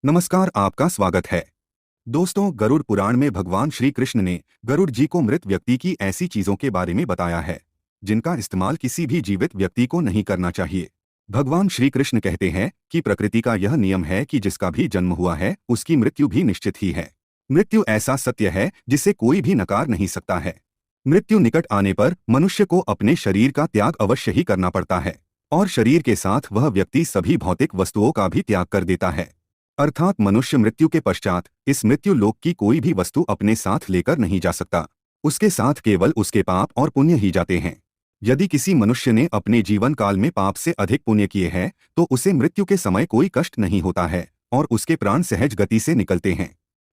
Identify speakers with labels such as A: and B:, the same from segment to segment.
A: नमस्कार, आपका स्वागत है। दोस्तों, गरुड़ पुराण में भगवान श्री कृष्ण ने गरुड़ जी को मृत व्यक्ति की ऐसी चीजों के बारे में बताया है जिनका इस्तेमाल किसी भी जीवित व्यक्ति को नहीं करना चाहिए। भगवान श्री कृष्ण कहते हैं कि प्रकृति का यह नियम है कि जिसका भी जन्म हुआ है उसकी मृत्यु भी निश्चित ही है। मृत्यु ऐसा सत्य है जिसे कोई भी नकार नहीं सकता है। मृत्यु निकट आने पर मनुष्य को अपने शरीर का त्याग अवश्य ही करना पड़ता है और शरीर के साथ वह व्यक्ति सभी भौतिक वस्तुओं का भी त्याग कर देता है। अर्थात मनुष्य मृत्यु के पश्चात इस मृत्यु लोक की कोई भी वस्तु अपने साथ लेकर नहीं जा सकता। उसके साथ केवल उसके पाप और पुण्य ही जाते हैं। यदि किसी मनुष्य ने अपने जीवन काल में पाप से अधिक पुण्य किए हैं तो उसे मृत्यु के समय कोई कष्ट नहीं होता है और उसके प्राण सहज गति से निकलते हैं।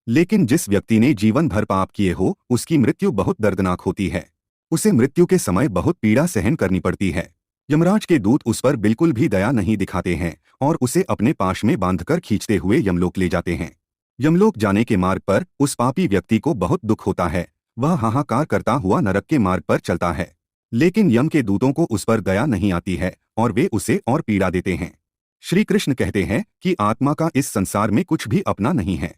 A: लेकिन जिस व्यक्ति ने जीवन भर पाप किए हो उसकी मृत्यु बहुत दर्दनाक होती है। उसे मृत्यु के समय बहुत पीड़ा सहन करनी पड़ती है। यमराज के दूत उस पर बिल्कुल भी दया नहीं दिखाते हैं और उसे अपने पाश में बांधकर खींचते हुए यमलोक ले जाते हैं। यमलोक जाने के मार्ग पर उस पापी व्यक्ति को बहुत दुख होता है। वह हाहाकार करता हुआ नरक के मार्ग पर चलता है। लेकिन यम के दूतों को उस पर दया नहीं आती है और वे उसे और पीड़ा देते हैं। श्री कृष्ण कहते हैं कि आत्मा का इस संसार में कुछ भी अपना नहीं है।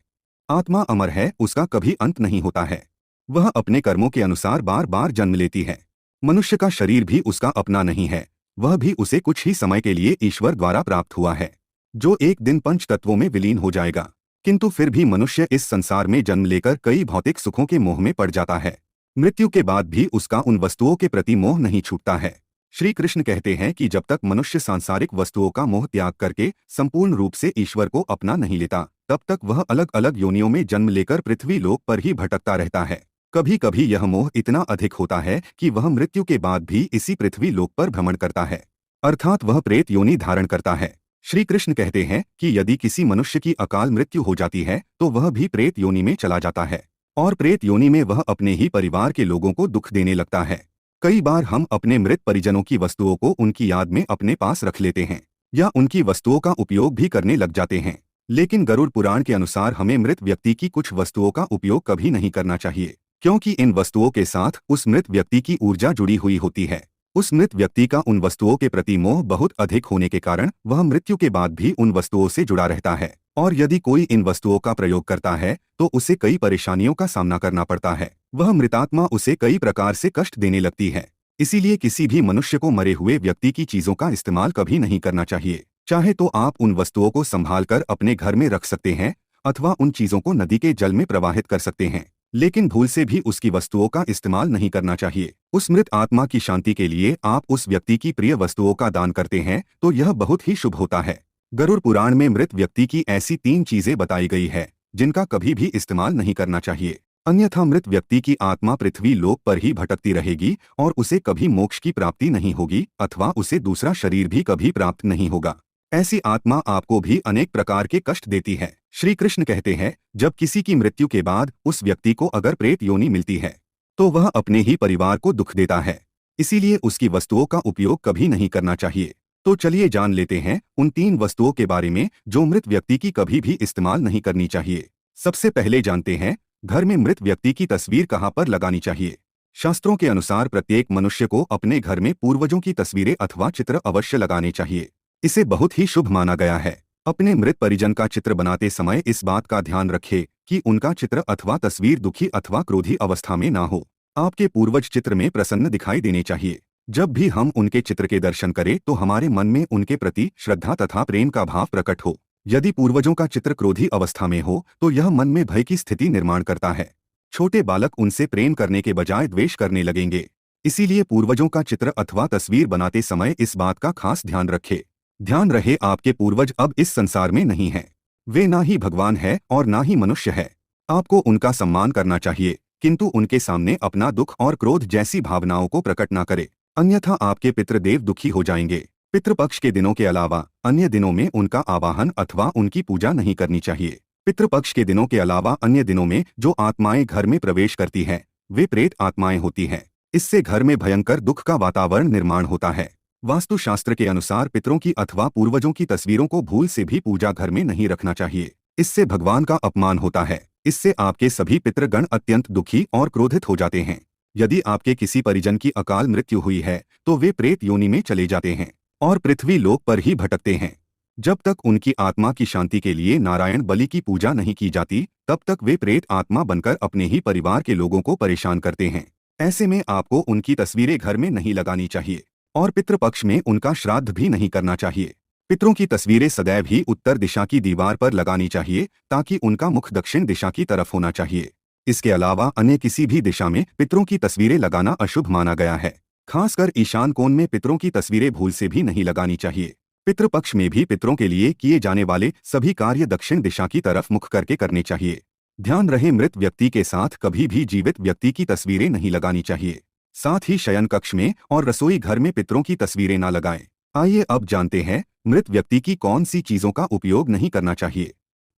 A: आत्मा अमर है, उसका कभी अंत नहीं होता है। वह अपने कर्मों के अनुसार बार बार जन्म लेती है। मनुष्य का शरीर भी उसका अपना नहीं है, वह भी उसे कुछ ही समय के लिए ईश्वर द्वारा प्राप्त हुआ है, जो एक दिन पंच तत्वों में विलीन हो जाएगा। किंतु फिर भी मनुष्य इस संसार में जन्म लेकर कई भौतिक सुखों के मोह में पड़ जाता है। मृत्यु के बाद भी उसका उन वस्तुओं के प्रति मोह नहीं छूटता है। श्री कृष्ण कहते हैं कि जब तक मनुष्य सांसारिक वस्तुओं का मोह त्याग करके संपूर्ण रूप से ईश्वर को अपना नहीं लेता, तब तक वह अलग अलग योनियों में जन्म लेकर पृथ्वी लोक पर ही भटकता रहता है। कभी कभी यह मोह इतना अधिक होता है कि वह मृत्यु के बाद भी इसी पृथ्वी लोक पर भ्रमण करता है, अर्थात वह प्रेत योनि धारण करता है। श्री कृष्ण कहते हैं कि यदि किसी मनुष्य की अकाल मृत्यु हो जाती है तो वह भी प्रेत योनि में चला जाता है और प्रेत योनि में वह अपने ही परिवार के लोगों को दुख देने लगता है। कई बार हम अपने मृत परिजनों की वस्तुओं को उनकी याद में अपने पास रख लेते हैं या उनकी वस्तुओं का उपयोग भी करने लग जाते हैं। लेकिन गरुड़ पुराण के अनुसार हमें मृत व्यक्ति की कुछ वस्तुओं का उपयोग कभी नहीं करना चाहिए, क्योंकि इन वस्तुओं के साथ उस मृत व्यक्ति की ऊर्जा जुड़ी हुई होती है। उस मृत व्यक्ति का उन वस्तुओं के प्रति मोह बहुत अधिक होने के कारण वह मृत्यु के बाद भी उन वस्तुओं से जुड़ा रहता है और यदि कोई इन वस्तुओं का प्रयोग करता है तो उसे कई परेशानियों का सामना करना पड़ता है। वह मृतात्मा उसे कई प्रकार से कष्ट देने लगती है। इसीलिए किसी भी मनुष्य को मरे हुए व्यक्ति की चीजों का इस्तेमाल कभी नहीं करना चाहिए। चाहे तो आप उन वस्तुओं को संभाल कर अपने घर में रख सकते हैं अथवा उन चीजों को नदी के जल में प्रवाहित कर सकते हैं, लेकिन भूल से भी उसकी वस्तुओं का इस्तेमाल नहीं करना चाहिए। उस मृत आत्मा की शांति के लिए आप उस व्यक्ति की प्रिय वस्तुओं का दान करते हैं तो यह बहुत ही शुभ होता है। गरुड़ पुराण में मृत व्यक्ति की ऐसी 3 चीजें बताई गई है जिनका कभी भी इस्तेमाल नहीं करना चाहिए, अन्यथा मृत व्यक्ति की आत्मा पृथ्वी लोक पर ही भटकती रहेगी और उसे कभी मोक्ष की प्राप्ति नहीं होगी अथवा उसे दूसरा शरीर भी कभी प्राप्त नहीं होगा। ऐसी आत्मा आपको भी अनेक प्रकार के कष्ट देती है। श्री कृष्ण कहते हैं, जब किसी की मृत्यु के बाद उस व्यक्ति को अगर प्रेत योनि मिलती है तो वह अपने ही परिवार को दुख देता है। इसीलिए उसकी वस्तुओं का उपयोग कभी नहीं करना चाहिए। तो चलिए जान लेते हैं उन 3 वस्तुओं के बारे में जो मृत व्यक्ति की कभी भी इस्तेमाल नहीं करनी चाहिए। सबसे पहले जानते हैं, घर में मृत व्यक्ति की तस्वीर कहाँ पर लगानी चाहिए। शास्त्रों के अनुसार प्रत्येक मनुष्य को अपने घर में पूर्वजों की तस्वीरें अथवा चित्र अवश्य लगाने चाहिए। इसे बहुत ही शुभ माना गया है। अपने मृत परिजन का चित्र बनाते समय इस बात का ध्यान रखें कि उनका चित्र अथवा तस्वीर दुखी अथवा क्रोधी अवस्था में ना हो। आपके पूर्वज चित्र में प्रसन्न दिखाई देने चाहिए। जब भी हम उनके चित्र के दर्शन करें तो हमारे मन में उनके प्रति श्रद्धा तथा प्रेम का भाव प्रकट हो। यदि पूर्वजों का चित्र क्रोधी अवस्था में हो तो यह मन में भय की स्थिति निर्माण करता है। छोटे बालक उनसे प्रेम करने के बजाय द्वेष करने लगेंगे। इसीलिए पूर्वजों का चित्र अथवा तस्वीर बनाते समय इस बात का खास ध्यान रखें। ध्यान रहे, आपके पूर्वज अब इस संसार में नहीं हैं। वे ना ही भगवान है और ना ही मनुष्य है। आपको उनका सम्मान करना चाहिए, किंतु उनके सामने अपना दुख और क्रोध जैसी भावनाओं को प्रकट ना करें, अन्यथा आपके पितृदेव दुखी हो जाएंगे। पितृपक्ष के दिनों के अलावा अन्य दिनों में उनका आवाहन अथवा उनकी पूजा नहीं करनी चाहिए। पितृपक्ष के दिनों के अलावा अन्य दिनों में जो आत्माएं घर में प्रवेश करती हैं वे प्रेत आत्माएं होती हैं। इससे घर में भयंकर दुख का वातावरण निर्माण होता है। वास्तुशास्त्र के अनुसार पितरों की अथवा पूर्वजों की तस्वीरों को भूल से भी पूजा घर में नहीं रखना चाहिए। इससे भगवान का अपमान होता है। इससे आपके सभी पितृगण अत्यंत दुखी और क्रोधित हो जाते हैं। यदि आपके किसी परिजन की अकाल मृत्यु हुई है तो वे प्रेत योनि में चले जाते हैं और पृथ्वी लोक पर ही भटकते हैं। जब तक उनकी आत्मा की शांति के लिए नारायण बलि की पूजा नहीं की जाती, तब तक वे प्रेत आत्मा बनकर अपने ही परिवार के लोगों को परेशान करते हैं। ऐसे में आपको उनकी तस्वीरें घर में नहीं लगानी चाहिए और पितृपक्ष में उनका श्राद्ध भी नहीं करना चाहिए। पितरों की तस्वीरें सदैव ही उत्तर दिशा की दीवार पर लगानी चाहिए, ताकि उनका मुख दक्षिण दिशा की तरफ होना चाहिए। इसके अलावा अन्य किसी भी दिशा में पितरों की तस्वीरें लगाना अशुभ माना गया है। खासकर ईशान कोण में पितरों की तस्वीरें भूल से भी नहीं लगानी चाहिए। पितृपक्ष में भी पितरों के लिए किए जाने वाले सभी कार्य दक्षिण दिशा की तरफ मुख करके करने चाहिए। ध्यान रहे, मृत व्यक्ति के साथ कभी भी जीवित व्यक्ति की तस्वीरें नहीं लगानी चाहिए। साथ ही शयन कक्ष में और रसोई घर में पितरों की तस्वीरें न लगाएं। आइए अब जानते हैं मृत व्यक्ति की कौन सी चीजों का उपयोग नहीं करना चाहिए।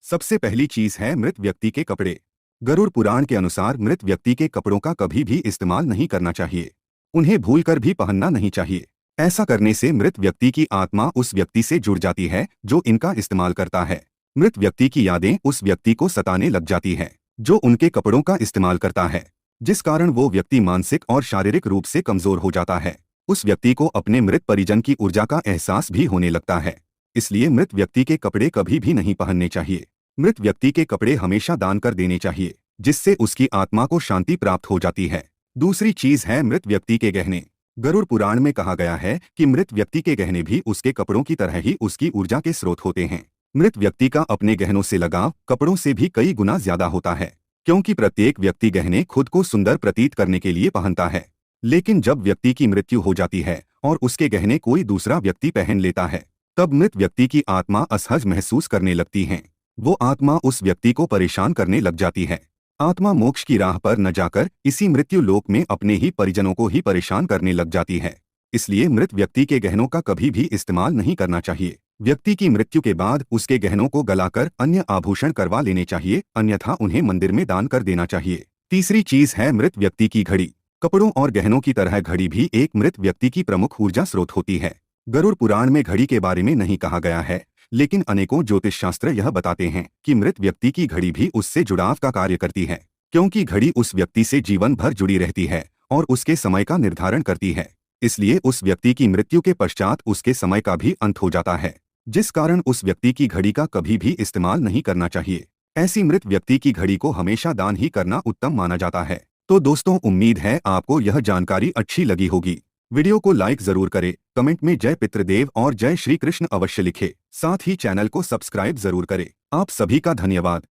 A: सबसे पहली चीज है मृत व्यक्ति के कपड़े। गरुड़ पुराण के अनुसार मृत व्यक्ति के कपड़ों का कभी भी इस्तेमाल नहीं करना चाहिए। उन्हें भूलकर भी पहनना नहीं चाहिए। ऐसा करने से मृत व्यक्ति की आत्मा उस व्यक्ति से जुड़ जाती है जो इनका इस्तेमाल करता है। मृत व्यक्ति की यादें उस व्यक्ति को सताने लग जाती है जो उनके कपड़ों का इस्तेमाल करता है, जिस कारण वो व्यक्ति मानसिक और शारीरिक रूप से कमजोर हो जाता है। उस व्यक्ति को अपने मृत परिजन की ऊर्जा का एहसास भी होने लगता है। इसलिए मृत व्यक्ति के कपड़े कभी भी नहीं पहनने चाहिए। मृत व्यक्ति के कपड़े हमेशा दान कर देने चाहिए, जिससे उसकी आत्मा को शांति प्राप्त हो जाती है। दूसरी चीज है मृत व्यक्ति के गहने। गरुड़ पुराण में कहा गया है कि मृत व्यक्ति के गहने भी उसके कपड़ों की तरह ही उसकी ऊर्जा के स्रोत होते हैं। मृत व्यक्ति का अपने गहनों से लगाव कपड़ों से भी कई गुना ज्यादा होता है, क्योंकि प्रत्येक व्यक्ति गहने खुद को सुंदर प्रतीत करने के लिए पहनता है। लेकिन जब व्यक्ति की मृत्यु हो जाती है और उसके गहने कोई दूसरा व्यक्ति पहन लेता है, तब मृत व्यक्ति की आत्मा असहज महसूस करने लगती है। वो आत्मा उस व्यक्ति को परेशान करने लग जाती है। आत्मा मोक्ष की राह पर न जाकर इसी मृत्यु लोक में अपने ही परिजनों को ही परेशान करने लग जाती है। इसलिए मृत व्यक्ति के गहनों का कभी भी इस्तेमाल नहीं करना चाहिए। व्यक्ति की मृत्यु के बाद उसके गहनों को गलाकर अन्य आभूषण करवा लेने चाहिए, अन्यथा उन्हें मंदिर में दान कर देना चाहिए। तीसरी चीज है मृत व्यक्ति की घड़ी। कपड़ों और गहनों की तरह घड़ी भी एक मृत व्यक्ति की प्रमुख ऊर्जा स्रोत होती है। गरुड़ पुराण में घड़ी के बारे में नहीं कहा गया है, लेकिन अनेकों ज्योतिष शास्त्र यह बताते हैं कि मृत व्यक्ति की घड़ी भी उससे जुड़ाव का कार्य करती है, क्योंकि घड़ी उस व्यक्ति से जीवन भर जुड़ी रहती है और उसके समय का निर्धारण करती है। इसलिए उस व्यक्ति की मृत्यु के पश्चात उसके समय का भी अंत हो जाता है, जिस कारण उस व्यक्ति की घड़ी का कभी भी इस्तेमाल नहीं करना चाहिए। ऐसी मृत व्यक्ति की घड़ी को हमेशा दान ही करना उत्तम माना जाता है। तो दोस्तों, उम्मीद है आपको यह जानकारी अच्छी लगी होगी। वीडियो को लाइक जरूर करें, कमेंट में जय पितृदेव और जय श्री कृष्ण अवश्य लिखें। साथ ही चैनल को सब्सक्राइब जरूर करें। आप सभी का धन्यवाद।